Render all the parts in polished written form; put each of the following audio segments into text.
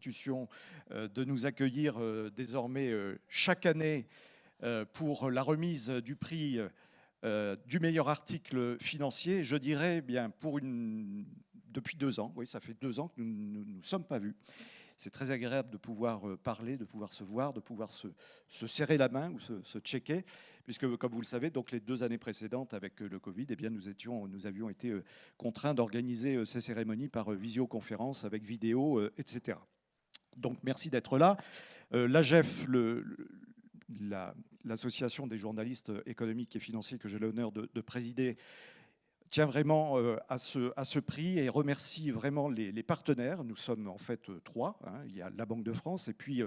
institution de nous accueillir désormais chaque année pour la remise du prix du meilleur article financier. Je dirais bien depuis 2 ans. Oui, ça fait 2 ans que nous ne nous sommes pas vus. C'est très agréable de pouvoir parler, de pouvoir se voir, de pouvoir se serrer la main ou se checker, puisque, comme vous le savez, donc les 2 années précédentes avec le Covid, eh bien, nous avions été contraints d'organiser ces cérémonies par visioconférence avec vidéo, etc. Donc, merci d'être là. L'AGEF, l'association des journalistes économiques et financiers que j'ai l'honneur de présider, tient vraiment à ce prix et remercie vraiment les partenaires. Nous sommes en fait 3. Il y a la Banque de France et puis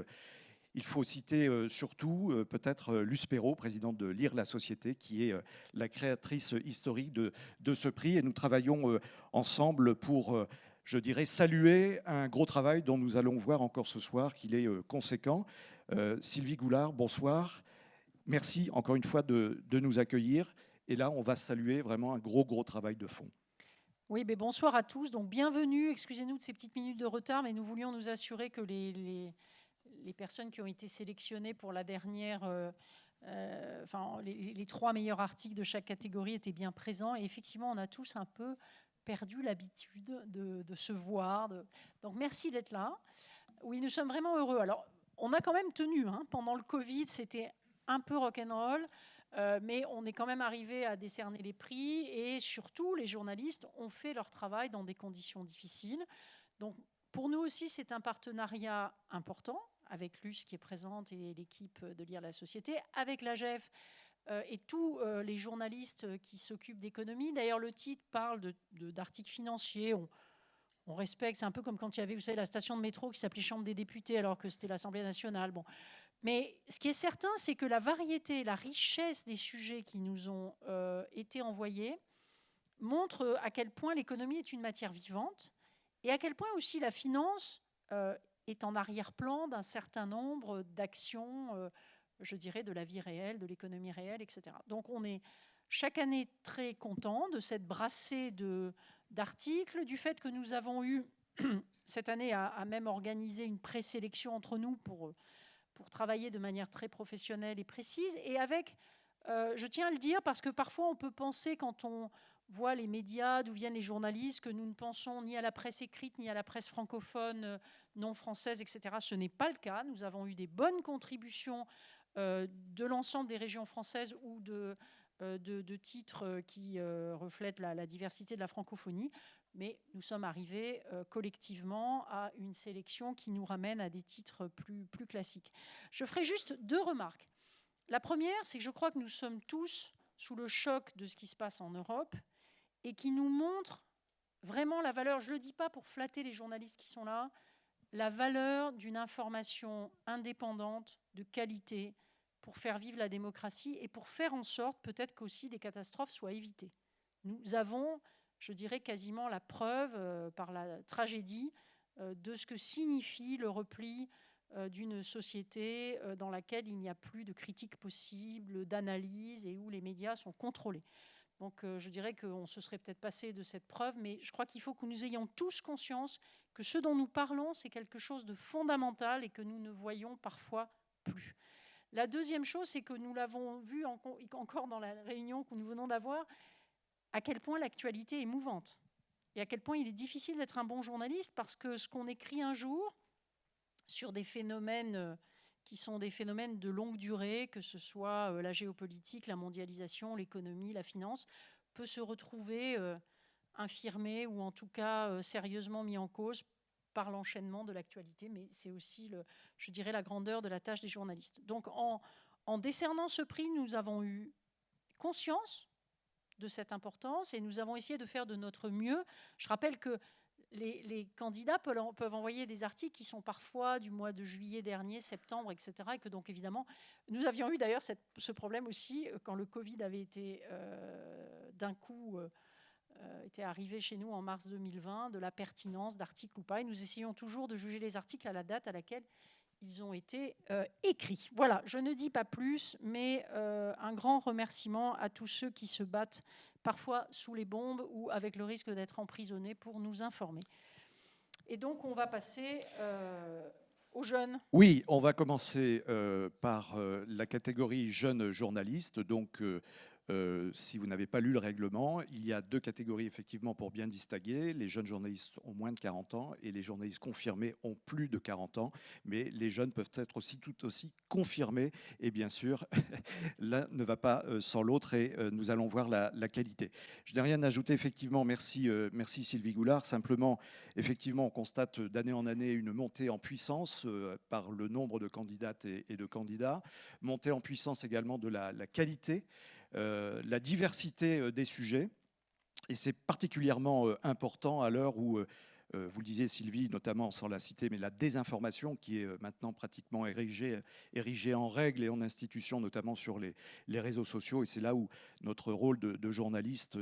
il faut citer surtout peut-être Luce Perrault, présidente de Lire la Société, qui est la créatrice historique de ce prix. Et nous travaillons ensemble pour, je dirais, saluer un gros travail dont nous allons voir encore ce soir qu'il est conséquent. Sylvie Goulard, bonsoir. Merci encore une fois de nous accueillir. Et là, on va saluer vraiment un gros travail de fond. Oui, mais bonsoir à tous. Donc, bienvenue. Excusez-nous de ces petites minutes de retard, mais nous voulions nous assurer que les personnes qui ont été sélectionnées pour la dernière, les 3 meilleurs articles de chaque catégorie étaient bien présents. Et effectivement, on a tous un peu perdu l'habitude de se voir. Donc, merci d'être là. Oui, nous sommes vraiment heureux. Alors, on a quand même tenu. Pendant le Covid, c'était un peu rock'n'roll. Mais on est quand même arrivé à décerner les prix et surtout, les journalistes ont fait leur travail dans des conditions difficiles. Donc, pour nous aussi, c'est un partenariat important avec Luce qui est présente et l'équipe de Lire la Société, avec l'AGEF et tous les journalistes qui s'occupent d'économie. D'ailleurs, le titre parle d'articles financiers. On respecte, c'est un peu comme quand il y avait, vous savez, la station de métro qui s'appelait Chambre des députés alors que c'était l'Assemblée nationale. Bon. Mais ce qui est certain, c'est que la variété, la richesse des sujets qui nous ont été envoyés montre à quel point l'économie est une matière vivante et à quel point aussi la finance est en arrière-plan d'un certain nombre d'actions, je dirais, de la vie réelle, de l'économie réelle, etc. Donc on est chaque année très content de cette brassée d'articles, du fait que nous avons eu cette année à même organisé une présélection entre nous pour travailler de manière très professionnelle et précise. Et avec, je tiens à le dire, parce que parfois on peut penser, quand on voit les médias, d'où viennent les journalistes, que nous ne pensons ni à la presse écrite, ni à la presse francophone, non française, etc. Ce n'est pas le cas. Nous avons eu des bonnes contributions de l'ensemble des régions françaises ou de titres qui reflètent la diversité de la francophonie. Mais nous sommes arrivés collectivement à une sélection qui nous ramène à des titres plus classiques. Je ferai juste 2 remarques. La première, c'est que je crois que nous sommes tous sous le choc de ce qui se passe en Europe et qui nous montre vraiment la valeur, je ne le dis pas pour flatter les journalistes qui sont là, la valeur d'une information indépendante, de qualité, pour faire vivre la démocratie et pour faire en sorte peut-être qu'aussi des catastrophes soient évitées. Nous avons, je dirais, quasiment la preuve par la tragédie de ce que signifie le repli d'une société dans laquelle il n'y a plus de critique possible, d'analyse et où les médias sont contrôlés. Donc je dirais qu'on se serait peut-être passé de cette preuve, mais je crois qu'il faut que nous ayons tous conscience que ce dont nous parlons, c'est quelque chose de fondamental et que nous ne voyons parfois plus. La deuxième chose, c'est que nous l'avons vu encore dans la réunion que nous venons d'avoir, à quel point l'actualité est mouvante et à quel point il est difficile d'être un bon journaliste, parce que ce qu'on écrit un jour sur des phénomènes qui sont des phénomènes de longue durée, que ce soit la géopolitique, la mondialisation, l'économie, la finance, peut se retrouver infirmé ou en tout cas sérieusement mis en cause par l'enchaînement de l'actualité. Mais c'est aussi, je dirais, la grandeur de la tâche des journalistes. Donc en décernant ce prix, nous avons eu conscience de cette importance et nous avons essayé de faire de notre mieux. Je rappelle que les candidats peuvent envoyer des articles qui sont parfois du mois de juillet dernier, septembre, etc. Et que donc évidemment, nous avions eu d'ailleurs ce problème aussi quand le Covid avait été d'un coup était arrivé chez nous en mars 2020, de la pertinence d'articles ou pas. Et nous essayons toujours de juger les articles à la date à laquelle ils ont été écrits. Voilà, je ne dis pas plus, mais un grand remerciement à tous ceux qui se battent parfois sous les bombes ou avec le risque d'être emprisonnés pour nous informer. Et donc, on va passer aux jeunes. Oui, on va commencer par la catégorie jeunes journalistes. Donc, si vous n'avez pas lu le règlement, il y a 2 catégories effectivement pour bien distinguer. Les jeunes journalistes ont moins de 40 ans et les journalistes confirmés ont plus de 40 ans. Mais les jeunes peuvent être aussi tout aussi confirmés. Et bien sûr, l'un ne va pas sans l'autre et nous allons voir la qualité. Je n'ai rien à ajouter effectivement. Merci, merci Sylvie Goulard. Simplement, effectivement, on constate d'année en année une montée en puissance par le nombre de candidates et de candidats. Montée en puissance également de la qualité. La diversité des sujets. Et c'est particulièrement important à l'heure où, vous le disiez Sylvie, notamment sans la citer, mais la désinformation qui est maintenant pratiquement érigée en règle et en institution, notamment sur les réseaux sociaux. Et c'est là où notre rôle de journaliste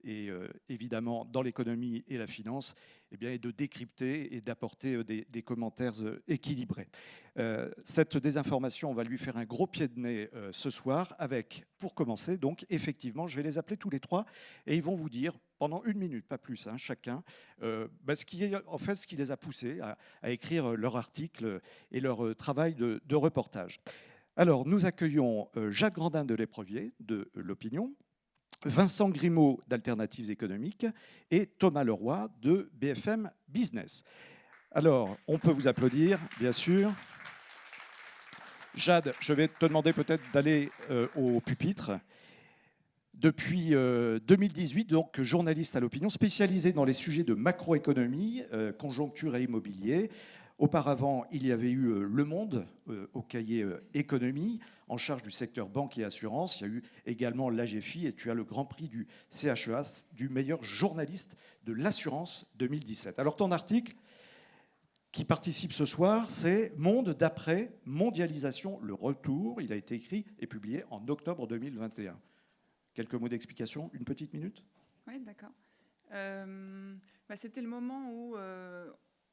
est évidemment dans l'économie et la finance, eh bien, est de décrypter et d'apporter des commentaires équilibrés. Cette désinformation, on va lui faire un gros pied de nez ce soir avec, pour commencer, donc effectivement, je vais les appeler tous les 3 et ils vont vous dire pendant 1 minute, pas plus, hein, chacun, ce qui les a poussés à écrire leur article et leur travail de reportage. Alors, nous accueillons Jacques Grandin de l'Éprevier, de l'Opinion, Vincent Grimaud d'Alternatives économiques et Thomas Leroy de BFM Business. Alors, on peut vous applaudir, bien sûr. Jade, je vais te demander peut-être d'aller au pupitre. Depuis 2018, donc journaliste à l'Opinion, spécialisé dans les sujets de macroéconomie, conjoncture et immobilier. Auparavant, il y avait eu Le Monde au cahier économie, en charge du secteur banque et assurance. Il y a eu également l'AGFI et tu as le grand prix du CHEA du meilleur journaliste de l'assurance 2017. Alors ton article qui participe ce soir, c'est Monde d'après mondialisation, le retour. Il a été écrit et publié en octobre 2021. Quelques mots d'explication, une petite minute? Oui, d'accord. C'était le moment où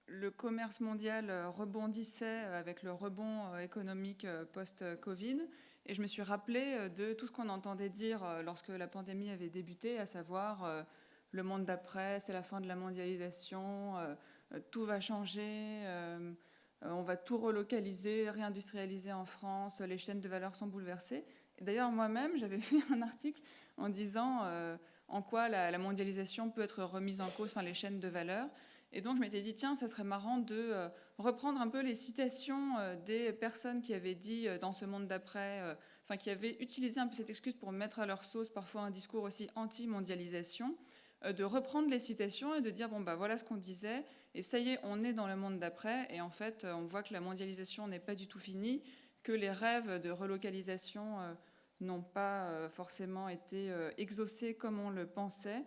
le commerce mondial rebondissait avec le rebond économique post-Covid. Et je me suis rappelé de tout ce qu'on entendait dire lorsque la pandémie avait débuté, à savoir le monde d'après, c'est la fin de la mondialisation, tout va changer, on va tout relocaliser, réindustrialiser en France, les chaînes de valeur sont bouleversées. Et d'ailleurs, moi-même, j'avais fait un article en disant en quoi la mondialisation peut être remise en cause, enfin les chaînes de valeur. Et donc, je m'étais dit, tiens, ça serait marrant de reprendre un peu les citations des personnes qui avaient dit dans ce monde d'après, qui avaient utilisé un peu cette excuse pour mettre à leur sauce parfois un discours aussi anti-mondialisation, de reprendre les citations et de dire, voilà ce qu'on disait, et ça y est, on est dans le monde d'après, et en fait, on voit que la mondialisation n'est pas du tout finie, que les rêves de relocalisation n'ont pas forcément été exaucés comme on le pensait.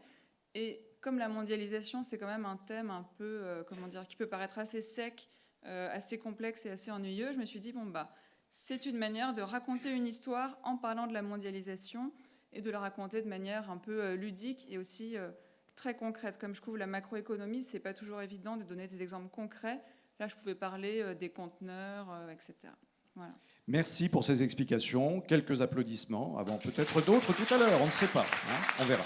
Et comme la mondialisation, c'est quand même un thème un peu, qui peut paraître assez sec, assez complexe et assez ennuyeux, je me suis dit, c'est une manière de raconter une histoire en parlant de la mondialisation et de la raconter de manière un peu ludique et aussi très concrète. Comme je trouve la macroéconomie, c'est pas toujours évident de donner des exemples concrets. Là, je pouvais parler des conteneurs, etc. Voilà. Merci pour ces explications. Quelques applaudissements avant peut-être d'autres tout à l'heure, on ne sait pas, hein, on verra.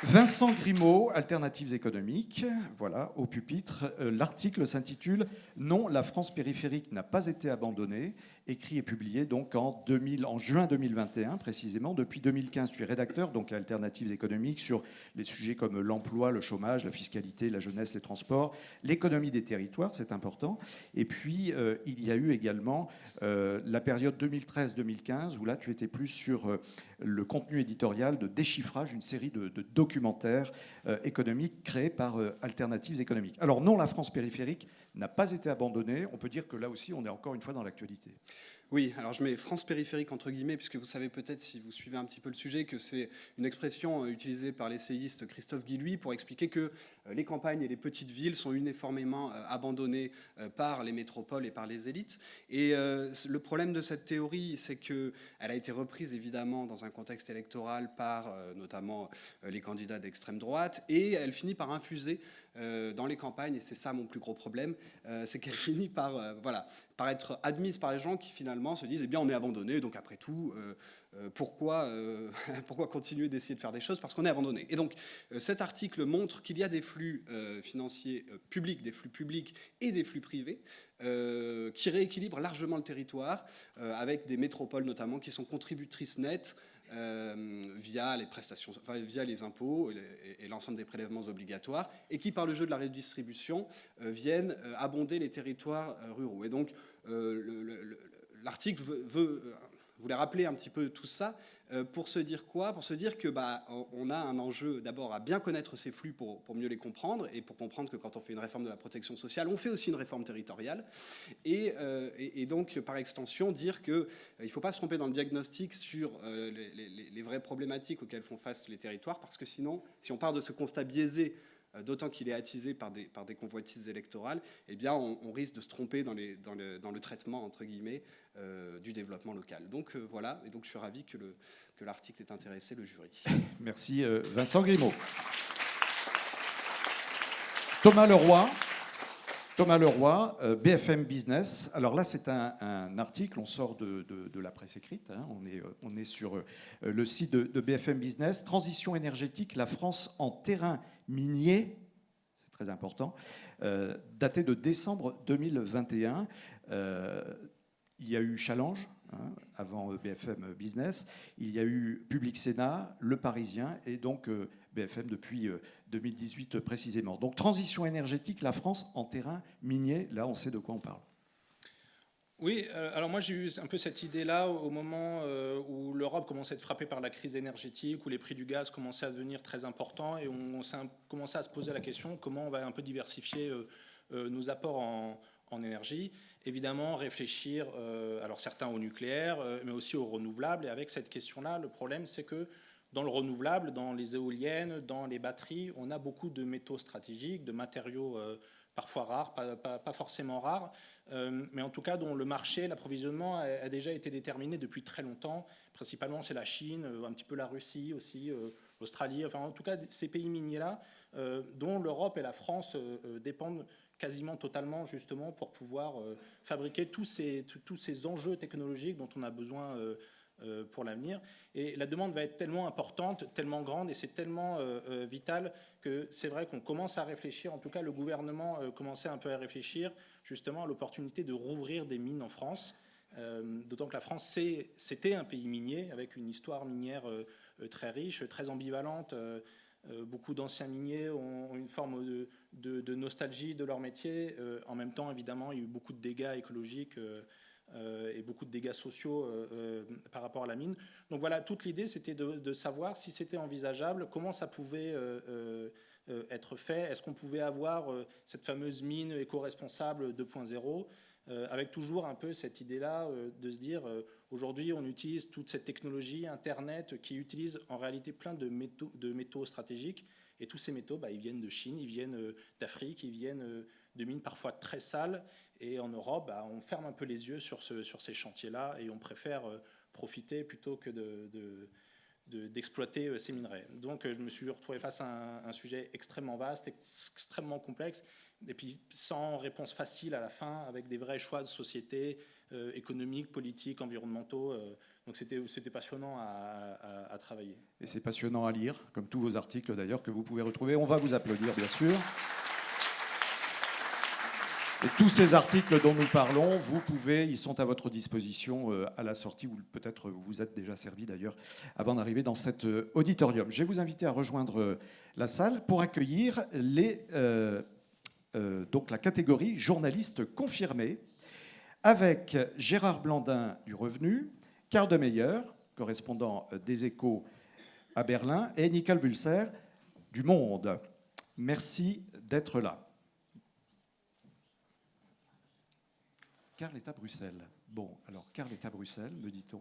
Vincent Grimaud, Alternatives économiques, voilà, au pupitre. L'article s'intitule « Non, la France périphérique n'a pas été abandonnée », écrit et publié donc en juin 2021 précisément. Depuis 2015, tu es rédacteur donc à Alternatives économiques sur les sujets comme l'emploi, le chômage, la fiscalité, la jeunesse, les transports, l'économie des territoires, c'est important. Et puis, il y a eu également la période 2013-2015 où là, tu étais plus sur le contenu éditorial de déchiffrage, une série de documentaires économiques créés par Alternatives économiques. Alors non, la France périphérique n'a pas été abandonnée. On peut dire que là aussi, on est encore une fois dans l'actualité. Oui, alors je mets France périphérique entre guillemets, puisque vous savez peut-être, si vous suivez un petit peu le sujet, que c'est une expression utilisée par l'essayiste Christophe Guilluy pour expliquer que les campagnes et les petites villes sont uniformément abandonnées par les métropoles et par les élites. Et le problème de cette théorie, c'est qu'elle a été reprise évidemment dans un contexte électoral par notamment les candidats d'extrême droite, et elle finit par infuser dans les campagnes, et c'est ça mon plus gros problème, c'est qu'elle finit par être admise par les gens qui finalement se disent eh bien on est abandonné, donc après tout pourquoi continuer d'essayer de faire des choses parce qu'on est abandonné. Et donc cet article montre qu'il y a des flux financiers publics, des flux publics et des flux privés qui rééquilibrent largement le territoire avec des métropoles notamment qui sont contributrices nettes via les prestations, via les impôts et l'ensemble des prélèvements obligatoires, et qui, par le jeu de la redistribution, viennent abonder les territoires ruraux. Et donc, l'article voulait rappeler un petit peu tout ça pour se dire quoi ? Pour se dire que on a un enjeu d'abord à bien connaître ces flux pour mieux les comprendre, et pour comprendre que quand on fait une réforme de la protection sociale, on fait aussi une réforme territoriale, et donc par extension dire qu'il ne faut pas se tromper dans le diagnostic sur les vraies problématiques auxquelles font face les territoires, parce que sinon, si on part de ce constat biaisé, d'autant qu'il est attisé par des convoitises électorales, eh bien on risque de se tromper dans le traitement, entre guillemets, du développement local. Donc voilà, et donc je suis ravi que l'article ait intéressé le jury. Merci Vincent Grimaud. Thomas Leroy, BFM Business. Alors là, c'est un article, on sort de la presse écrite, hein, on est sur le site de BFM Business. Transition énergétique, la France en terrain minier, c'est très important, daté de décembre 2021. Il y a eu Challenge, hein, avant BFM Business, il y a eu Public Sénat, Le Parisien, et donc BFM depuis 2018 précisément. Donc transition énergétique, la France en terrain minier, là on sait de quoi on parle. Oui, alors moi j'ai eu un peu cette idée-là au moment où l'Europe commençait à être frappée par la crise énergétique, où les prix du gaz commençaient à devenir très importants, et on s'est commencé à se poser la question comment on va un peu diversifier nos apports en énergie. Évidemment, réfléchir, alors certains au nucléaire, mais aussi au renouvelable. Et avec cette question-là, le problème, c'est que dans le renouvelable, dans les éoliennes, dans les batteries, on a beaucoup de métaux stratégiques, de matériaux parfois rares, pas forcément rares, mais en tout cas dont le marché, l'approvisionnement a déjà été déterminé depuis très longtemps. Principalement, c'est la Chine, un petit peu la Russie aussi, l'Australie, enfin en tout cas ces pays miniers-là, dont l'Europe et la France dépendent quasiment totalement justement pour pouvoir fabriquer tous ces enjeux technologiques dont on a besoin pour l'avenir. Et la demande va être tellement importante, tellement grande, et c'est tellement vital que c'est vrai qu'on commence à réfléchir, en tout cas le gouvernement commençait un peu à réfléchir justement à l'opportunité de rouvrir des mines en France, d'autant que la France c'était un pays minier avec une histoire minière très riche, très ambivalente. Beaucoup d'anciens miniers ont une forme de nostalgie de leur métier. En même temps, évidemment, il y a eu beaucoup de dégâts écologiques et beaucoup de dégâts sociaux par rapport à la mine. Donc voilà, toute l'idée, c'était de savoir si c'était envisageable, comment ça pouvait être fait. Est-ce qu'on pouvait avoir cette fameuse mine éco-responsable 2.0 avec toujours un peu cette idée-là de se dire aujourd'hui on utilise toute cette technologie Internet qui utilise en réalité plein de métaux stratégiques, et tous ces métaux ils viennent de Chine, ils viennent d'Afrique, ils viennent de mines parfois très sales, et en Europe on ferme un peu les yeux sur ces chantiers-là et on préfère profiter plutôt que d'exploiter ces minerais. Donc je me suis retrouvé face à un sujet extrêmement vaste, extrêmement complexe, et puis sans réponse facile à la fin, avec des vrais choix de société, économiques, politiques, environnementaux. Donc c'était passionnant à travailler. Et c'est passionnant à lire, comme tous vos articles d'ailleurs que vous pouvez retrouver. On va vous applaudir bien sûr. Et tous ces articles dont nous parlons, ils sont à votre disposition à la sortie, ou peut-être vous vous êtes déjà servi d'ailleurs avant d'arriver dans cet auditorium. Je vais vous inviter à rejoindre la salle pour accueillir donc la catégorie journaliste confirmé, avec Gérard Blandin du Revenu, Karl de Meyer, correspondant des Échos à Berlin, et Nicole Vulser du Monde. Merci d'être là. Karl est à Bruxelles. Bon, alors Karl est à Bruxelles, me dit-on.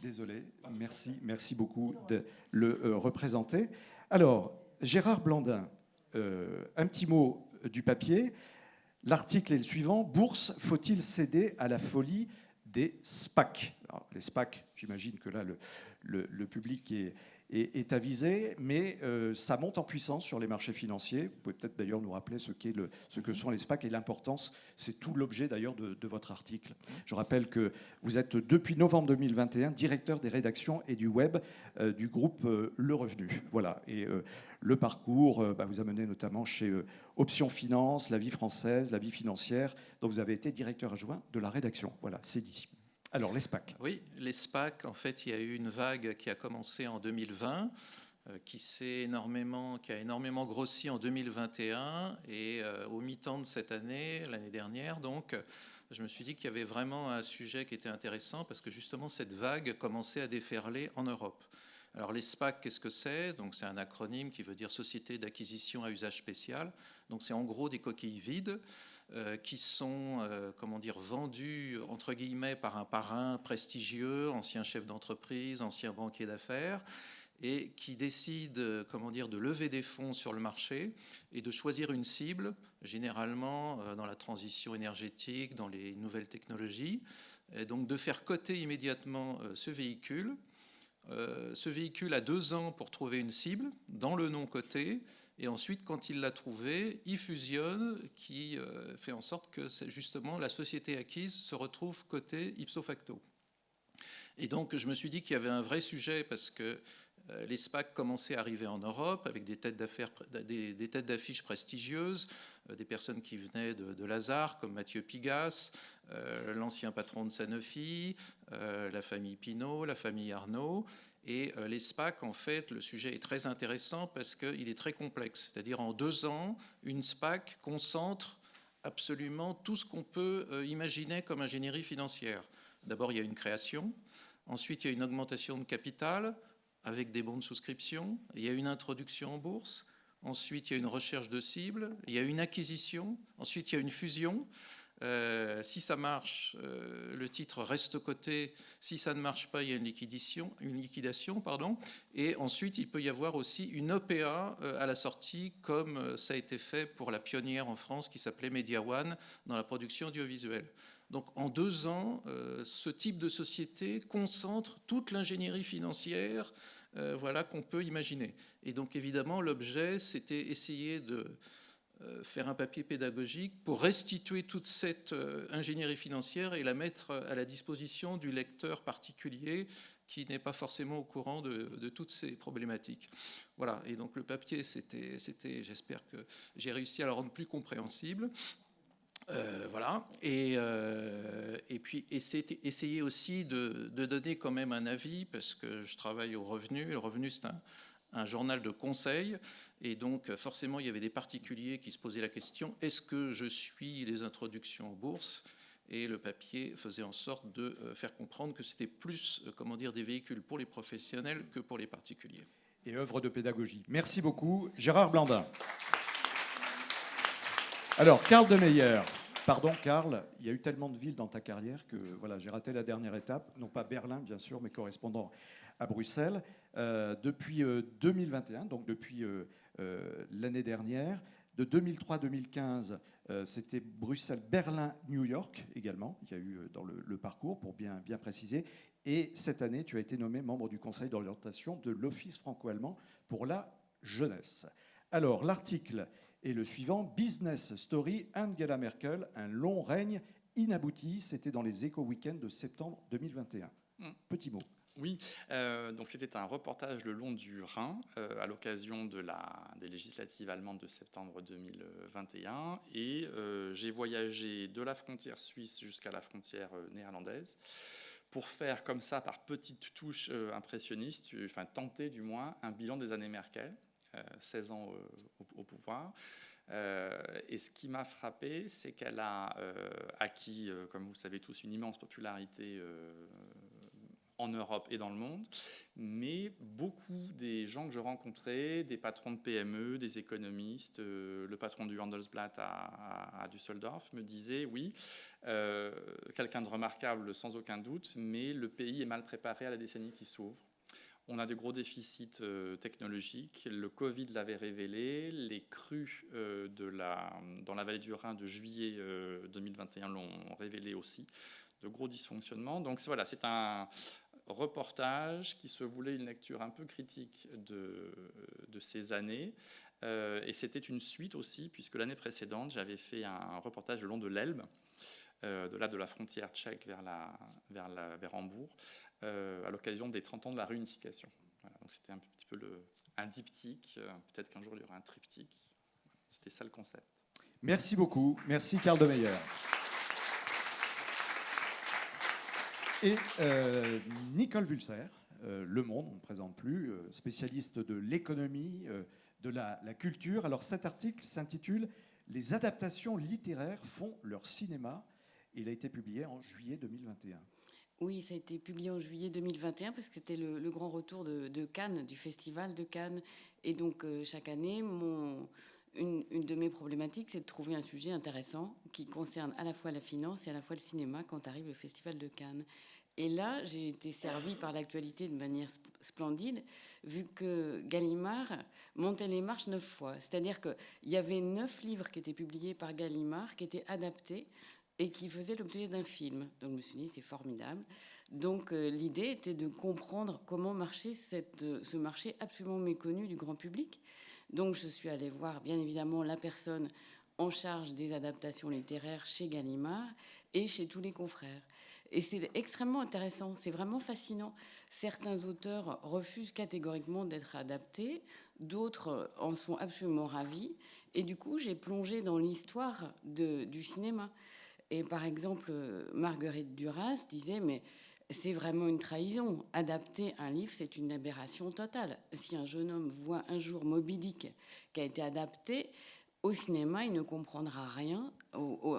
Désolé, merci beaucoup de le représenter. Alors, Gérard Blandin, un petit mot du papier. L'article est le suivant. Bourse, faut-il céder à la folie des SPAC ? Alors, les SPAC, j'imagine que là, le public est avisé, mais ça monte en puissance sur les marchés financiers. Vous pouvez peut-être d'ailleurs nous rappeler ce que sont les SPAC et l'importance. C'est tout l'objet d'ailleurs de votre article. Je rappelle que vous êtes depuis novembre 2021 directeur des rédactions et du web du groupe Le Revenu. Voilà. Et le parcours vous a mené notamment chez Option Finance, La Vie Française, La Vie Financière, dont vous avez été directeur adjoint de la rédaction. Voilà, c'est dit. Alors, les SPAC. Oui, les SPAC, en fait, il y a eu une vague qui a commencé en 2020, qui a énormément grossi en 2021, et au mi-temps de cette année, l'année dernière, donc, je me suis dit qu'il y avait vraiment un sujet qui était intéressant, parce que justement, cette vague commençait à déferler en Europe. Alors, les SPAC, qu'est-ce que c'est? Donc, c'est un acronyme qui veut dire Société d'acquisition à usage spécial. Donc, c'est en gros des coquilles vides qui sont vendus entre guillemets par un parrain prestigieux, ancien chef d'entreprise, ancien banquier d'affaires, et qui décide de lever des fonds sur le marché et de choisir une cible, généralement dans la transition énergétique, dans les nouvelles technologies, et donc de faire coter immédiatement ce véhicule. Ce véhicule a 2 ans pour trouver une cible dans le non coté. Et ensuite, quand il l'a trouvé, il fusionne, qui fait en sorte que justement la société acquise se retrouve cotée ipso facto. Et donc, je me suis dit qu'il y avait un vrai sujet parce que les SPAC commençaient à arriver en Europe avec des têtes d'affiches prestigieuses, des personnes qui venaient de Lazare, comme Mathieu Pigasse, l'ancien patron de Sanofi, la famille Pinault, la famille Arnault. Et les SPAC, en fait, le sujet est très intéressant parce qu'il est très complexe. C'est-à-dire, en 2 ans, une SPAC concentre absolument tout ce qu'on peut imaginer comme ingénierie financière. D'abord, il y a une création. Ensuite, il y a une augmentation de capital avec des bons de souscription. Il y a une introduction en bourse. Ensuite, il y a une recherche de cible. Il y a une acquisition. Ensuite, il y a une fusion. Si ça marche, le titre reste coté. Si ça ne marche pas, il y a une liquidation. Et ensuite, il peut y avoir aussi une OPA à la sortie, comme ça a été fait pour la pionnière en France qui s'appelait Media One dans la production audiovisuelle. Donc en 2 ans, ce type de société concentre toute l'ingénierie financière qu'on peut imaginer. Et donc évidemment, l'objet, c'était essayer de faire un papier pédagogique pour restituer toute cette ingénierie financière et la mettre à la disposition du lecteur particulier qui n'est pas forcément au courant de toutes ces problématiques. Voilà, et donc le papier, j'espère que j'ai réussi à le rendre plus compréhensible. Voilà, et puis essayer aussi de donner quand même un avis, parce que je travaille au Revenu. Le Revenu, c'est un journal de conseil, et donc forcément il y avait des particuliers qui se posaient la question: est-ce que je suis les introductions en bourse? Et le papier faisait en sorte de faire comprendre que c'était plus des véhicules pour les professionnels que pour les particuliers. Et œuvre de pédagogie. Merci beaucoup. Gérard Blandin. Alors, Karl Demeyer. Pardon, Karl, il y a eu tellement de villes dans ta carrière que j'ai raté la dernière étape. Non pas Berlin, bien sûr, mais correspondant à Bruxelles. Depuis 2021, donc depuis l'année dernière, de 2003-2015, c'était Bruxelles, Berlin, New York également. Il y a eu dans le parcours, pour bien préciser. Et cette année, tu as été nommé membre du conseil d'orientation de l'Office franco-allemand pour la jeunesse. Alors, l'article est le suivant: Business Story, Angela Merkel, un long règne inabouti. C'était dans les Éco-Weekends de septembre 2021. Petit mot. Oui, donc c'était un reportage le long du Rhin à l'occasion des législatives allemandes de septembre 2021. Et j'ai voyagé de la frontière suisse jusqu'à la frontière néerlandaise pour faire comme ça, par petites touches impressionnistes, tenter du moins un bilan des années Merkel. 16 ans au pouvoir. Et ce qui m'a frappé, c'est qu'elle a acquis, comme vous le savez tous, une immense popularité en Europe et dans le monde. Mais beaucoup des gens que je rencontrais, des patrons de PME, des économistes, le patron du Handelsblatt à Düsseldorf me disait: oui, quelqu'un de remarquable sans aucun doute, mais le pays est mal préparé à la décennie qui s'ouvre. On a de gros déficits technologiques. Le Covid l'avait révélé. Les crues dans la vallée du Rhin de juillet 2021 l'ont révélé aussi. De gros dysfonctionnements. Donc voilà, reportage qui se voulait une lecture un peu critique de ces années. Et c'était une suite aussi, puisque l'année précédente, j'avais fait un reportage le long de l'Elbe, de la frontière tchèque vers Hambourg, à l'occasion des 30 ans de la réunification. Voilà, donc c'était un petit peu un diptyque. Peut-être qu'un jour, il y aura un triptyque. C'était ça le concept. Merci beaucoup. Merci Carl de Meyer. Et Nicole Vulser, Le Monde, on ne présente plus, spécialiste de l'économie, de la culture. Alors cet article s'intitule « Les adaptations littéraires font leur cinéma ». Il a été publié en juillet 2021. Oui, ça a été publié en juillet 2021 parce que c'était le grand retour de Cannes, du festival de Cannes. Et donc chaque année, une de mes problématiques, c'est de trouver un sujet intéressant qui concerne à la fois la finance et à la fois le cinéma quand arrive le festival de Cannes. Et là, j'ai été servie par l'actualité de manière splendide, vu que Gallimard montait les marches 9 fois. C'est-à-dire qu'il y avait 9 livres qui étaient publiés par Gallimard, qui étaient adaptés et qui faisaient l'objet d'un film. Donc je me suis dit, c'est formidable. Donc l'idée était de comprendre comment marchait ce marché absolument méconnu du grand public. Donc je suis allée voir, bien évidemment, la personne en charge des adaptations littéraires chez Gallimard et chez tous les confrères. Et c'est extrêmement intéressant, c'est vraiment fascinant. Certains auteurs refusent catégoriquement d'être adaptés, d'autres en sont absolument ravis. Et du coup, j'ai plongé dans l'histoire du cinéma. Et par exemple, Marguerite Duras disait, mais c'est vraiment une trahison. Adapter un livre, c'est une aberration totale. Si un jeune homme voit un jour Moby Dick qui a été adapté, au cinéma, il ne comprendra rien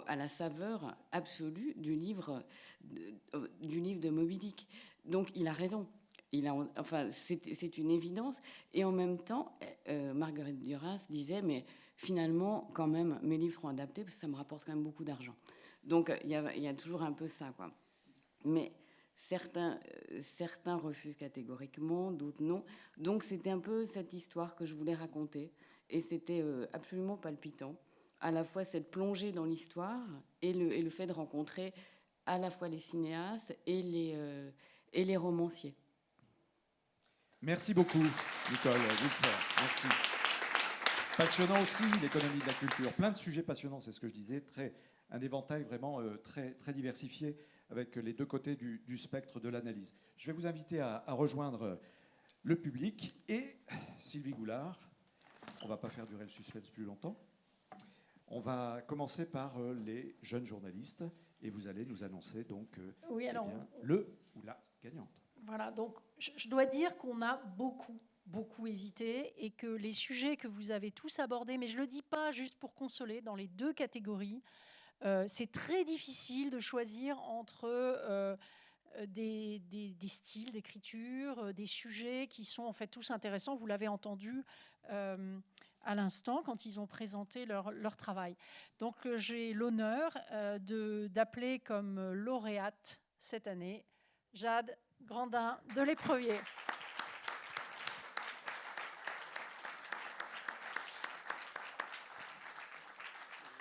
à la saveur absolue du livre de Moby Dick. Donc, il a raison. C'est une évidence. Et en même temps, Marguerite Duras disait, mais finalement, quand même, mes livres seront adaptés parce que ça me rapporte quand même beaucoup d'argent. Donc, il y a toujours un peu ça, quoi. Mais certains refusent catégoriquement, d'autres non. Donc, c'était un peu cette histoire que je voulais raconter. Et c'était absolument palpitant. À la fois cette plongée dans l'histoire et le fait de rencontrer à la fois les cinéastes et les romanciers. Merci beaucoup, Nicole Vulser. Merci. Passionnant aussi, l'économie de la culture. Plein de sujets passionnants, c'est ce que je disais. Un éventail vraiment très, très diversifié avec les deux côtés du spectre de l'analyse. Je vais vous inviter à rejoindre le public. Et Sylvie Goulard, on ne va pas faire durer le suspense plus longtemps. On va commencer par les jeunes journalistes et vous allez nous annoncer donc le ou la gagnante. Voilà, donc je dois dire qu'on a beaucoup hésité et que les sujets que vous avez tous abordés, mais je ne le dis pas juste pour consoler, dans les deux catégories, c'est très difficile de choisir entre des styles d'écriture, des sujets qui sont en fait tous intéressants. Vous l'avez entendu à l'instant quand ils ont présenté leur travail. Donc j'ai l'honneur d'appeler comme lauréate cette année Jade Grandin de l'Éprevier.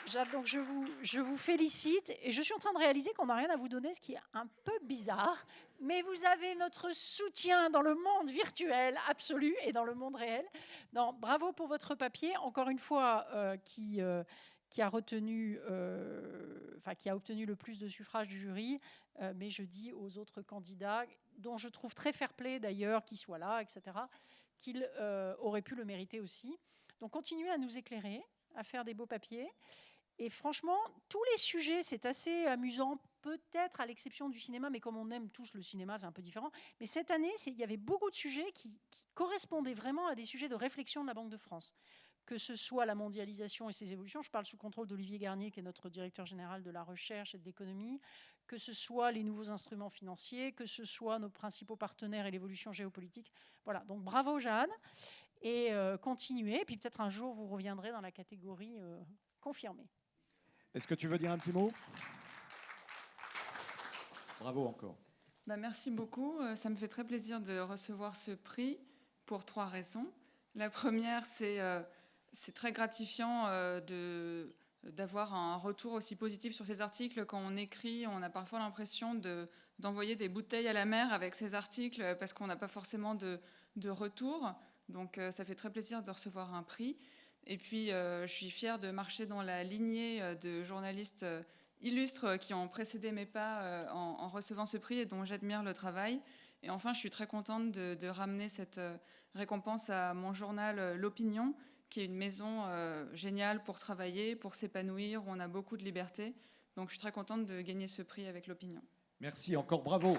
Jade, donc je vous félicite et je suis en train de réaliser qu'on n'a rien à vous donner, ce qui est un peu bizarre, mais vous avez notre soutien dans le monde virtuel absolu et dans le monde réel. Non, bravo pour votre papier, encore une fois, qui a obtenu le plus de suffrages du jury, mais je dis aux autres candidats, dont je trouve très fair-play d'ailleurs, qu'ils soient là, etc., qu'ils auraient pu le mériter aussi. Donc continuez à nous éclairer, à faire des beaux papiers. Et franchement, tous les sujets, c'est assez amusant, peut-être à l'exception du cinéma, mais comme on aime tous le cinéma, c'est un peu différent. Mais cette année, il y avait beaucoup de sujets qui correspondaient vraiment à des sujets de réflexion de la Banque de France. Que ce soit la mondialisation et ses évolutions, je parle sous contrôle d'Olivier Garnier, qui est notre directeur général de la recherche et de l'économie, que ce soit les nouveaux instruments financiers, que ce soit nos principaux partenaires et l'évolution géopolitique. Voilà, donc bravo Jeanne, et continuez, et puis peut-être un jour vous reviendrez dans la catégorie confirmée. Est-ce que tu veux dire un petit mot ? Bravo encore. Merci beaucoup. Ça me fait très plaisir de recevoir ce prix pour 3 raisons. La première, c'est très gratifiant de d'avoir un retour aussi positif sur ces articles. Quand on écrit, on a parfois l'impression d'envoyer des bouteilles à la mer avec ces articles parce qu'on n'a pas forcément de retour. Donc ça fait très plaisir de recevoir un prix. Et puis je suis fière de marcher dans la lignée de journalistes illustres qui ont précédé mes pas en recevant ce prix et dont j'admire le travail. Et enfin, je suis très contente de ramener cette récompense à mon journal L'Opinion, qui est une maison géniale pour travailler, pour s'épanouir, où on a beaucoup de liberté. Donc je suis très contente de gagner ce prix avec L'Opinion. Merci, encore bravo.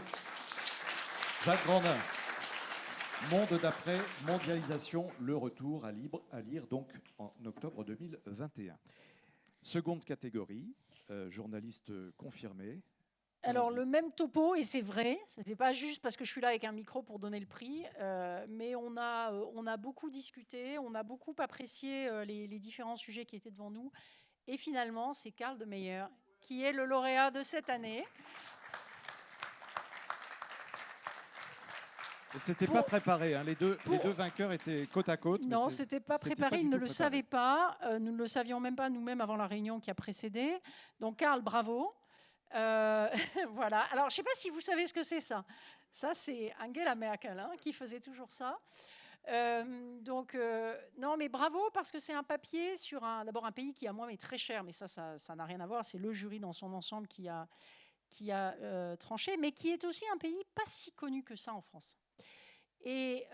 Jacques Grandin. Monde d'après, mondialisation, le retour à lire donc en octobre 2021. Seconde catégorie, journaliste confirmé. Alors, le même topo, et c'est vrai, ce n'était pas juste parce que je suis là avec un micro pour donner le prix, mais on a beaucoup discuté, on a beaucoup apprécié les différents sujets qui étaient devant nous. Et finalement, c'est Karl de Meyer qui est le lauréat de cette année. C'était pas préparé, hein. Les deux vainqueurs étaient côte à côte. Non, c'était pas préparé, ils ne le savaient pas. Nous ne le savions même pas nous-mêmes avant la réunion qui a précédé. Donc, Karl, bravo. Voilà. Alors, je ne sais pas si vous savez ce que c'est ça. Ça, c'est Angela Merkel hein, qui faisait toujours ça. Non, mais bravo parce que c'est un papier sur d'abord un pays qui à moi est très cher, mais ça n'a rien à voir. C'est le jury dans son ensemble qui a tranché, mais qui est aussi un pays pas si connu que ça en France. Et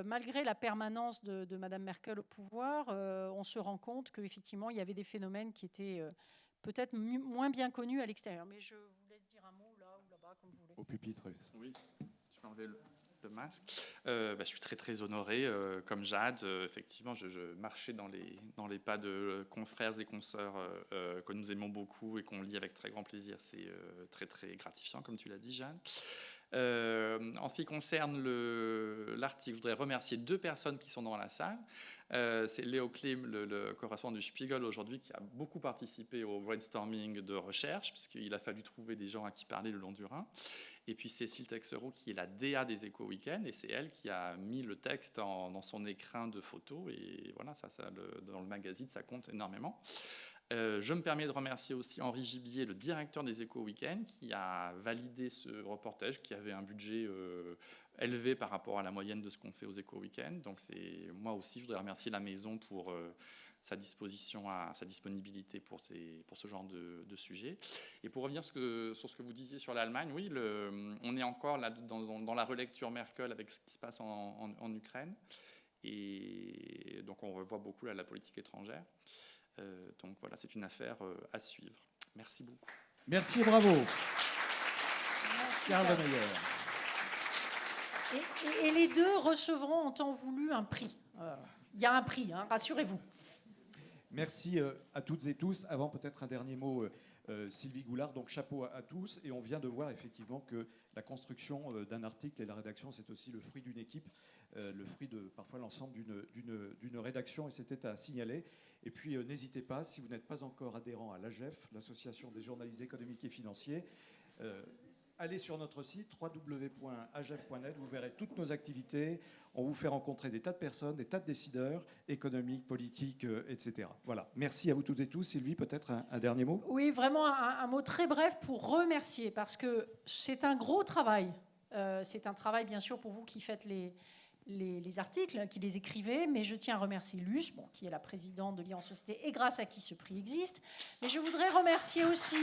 malgré la permanence de Madame Merkel au pouvoir, on se rend compte qu'effectivement, il y avait des phénomènes qui étaient peut-être moins bien connus à l'extérieur. Mais je vous laisse dire un mot là ou là-bas, comme vous voulez. Au pupitre. Oui, je vais enlever le masque. Je suis très, très honoré. Comme Jade, effectivement, je marchais dans les pas de confrères et consoeurs que nous aimons beaucoup et qu'on lit avec très grand plaisir. C'est très, très gratifiant, comme tu l'as dit, Jade. En ce qui concerne l'article, je voudrais remercier 2 personnes qui sont dans la salle. C'est Léo Klim, le correspondant du Spiegel aujourd'hui, qui a beaucoup participé au brainstorming de recherche, puisqu'il a fallu trouver des gens à qui parler le long du Rhin. Et puis Cécile Texereau, qui est la DA des Échos Week-end, et c'est elle qui a mis le texte dans son écrin de photos. Et voilà, dans le magazine, ça compte énormément. Je me permets de remercier aussi Henri Gibier, le directeur des Échos Week-end, qui a validé ce reportage, qui avait un budget élevé par rapport à la moyenne de ce qu'on fait aux Échos Week-end. Donc moi aussi, je voudrais remercier la maison pour sa disponibilité pour ce genre de sujet. Et pour revenir sur ce que vous disiez sur l'Allemagne, oui, on est encore là dans la relecture Merkel avec ce qui se passe en Ukraine. Et donc on revoit beaucoup là, la politique étrangère. Donc voilà, c'est une affaire à suivre. Merci beaucoup. Merci et bravo. Merci, Karl de Meyer. Et les 2 recevront en temps voulu un prix. Il y a un prix, hein, rassurez-vous. Merci à toutes et tous. Avant peut-être un dernier mot, Sylvie Goulard. Donc chapeau à tous. Et on vient de voir effectivement que la construction d'un article et la rédaction, c'est aussi le fruit d'une équipe, le fruit de parfois l'ensemble d'une rédaction. Et c'était à signaler. Et puis n'hésitez pas, si vous n'êtes pas encore adhérent à l'AGEF, l'Association des journalistes économiques et financiers, allez sur notre site www.agef.net, vous verrez toutes nos activités. On vous fait rencontrer des tas de personnes, des tas de décideurs économiques, politiques, etc. Voilà. Merci à vous toutes et tous. Sylvie, peut-être un dernier mot ? Oui, vraiment un mot très bref pour remercier, parce que c'est un gros travail. C'est un travail, bien sûr, pour vous qui faites les articles, qui les écrivez, mais je tiens à remercier Luce, qui est la présidente de Lire en Société et grâce à qui ce prix existe. Mais je voudrais remercier aussi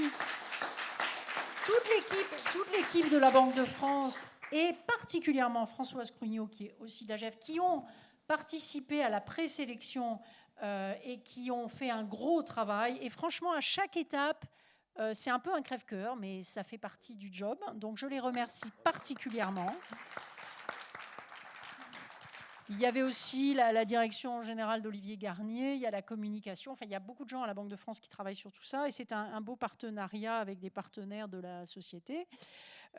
toute l'équipe de la Banque de France et particulièrement Françoise Crugnot, qui est aussi de l'AGEF, qui ont participé à la présélection et qui ont fait un gros travail. Et franchement, à chaque étape, c'est un peu un crève-cœur, mais ça fait partie du job. Donc je les remercie particulièrement. Il y avait aussi la direction générale d'Olivier Garnier, il y a la communication, enfin il y a beaucoup de gens à la Banque de France qui travaillent sur tout ça et c'est un beau partenariat avec des partenaires de la société,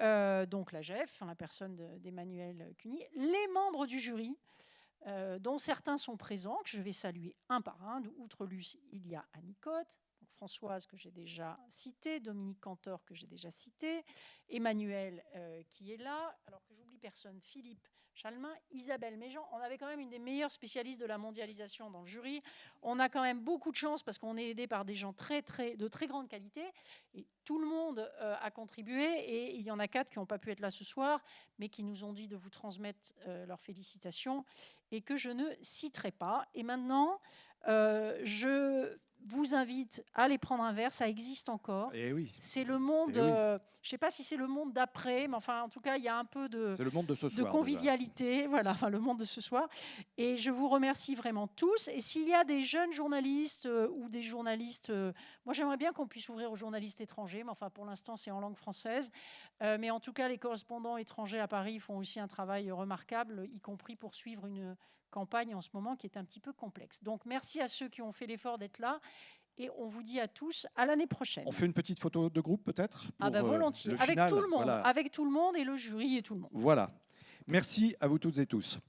donc l'AGEF, la personne d'Emmanuel Cuny, les membres du jury, dont certains sont présents, que je vais saluer un par un. Outre Luce, il y a Annie Cotte, Françoise, que j'ai déjà citée, Dominique Cantor, que j'ai déjà cité, Emmanuel, qui est là, alors que j'oublie personne, Philippe Chalmin, Isabelle Méjean. On avait quand même une des meilleures spécialistes de la mondialisation dans le jury. On a quand même beaucoup de chance parce qu'on est aidé par des gens de très grande qualité. Et tout le monde a contribué. Et il y en a 4 qui n'ont pas pu être là ce soir, mais qui nous ont dit de vous transmettre leurs félicitations et que je ne citerai pas. Et maintenant, je vous invite à aller prendre un verre, ça existe encore. Et oui. C'est le monde, Eh oui. je ne sais pas si c'est le monde d'après, mais enfin, en tout cas, il y a un peu de, C'est le monde de ce soir. convivialité, voilà, enfin, le monde de ce soir. Et je vous remercie vraiment tous. Et s'il y a des jeunes journalistes ou des journalistes, moi j'aimerais bien qu'on puisse ouvrir aux journalistes étrangers, mais enfin, pour l'instant, c'est en langue française. Mais en tout cas, les correspondants étrangers à Paris font aussi un travail remarquable, y compris pour suivre une campagne en ce moment qui est un petit peu complexe. Donc merci à ceux qui ont fait l'effort d'être là et on vous dit à tous à l'année prochaine. On fait une petite photo de groupe peut-être Ah ben volontiers, avec final, tout le monde, voilà. avec tout le monde et le jury et tout le monde. Voilà. Merci à vous toutes et tous.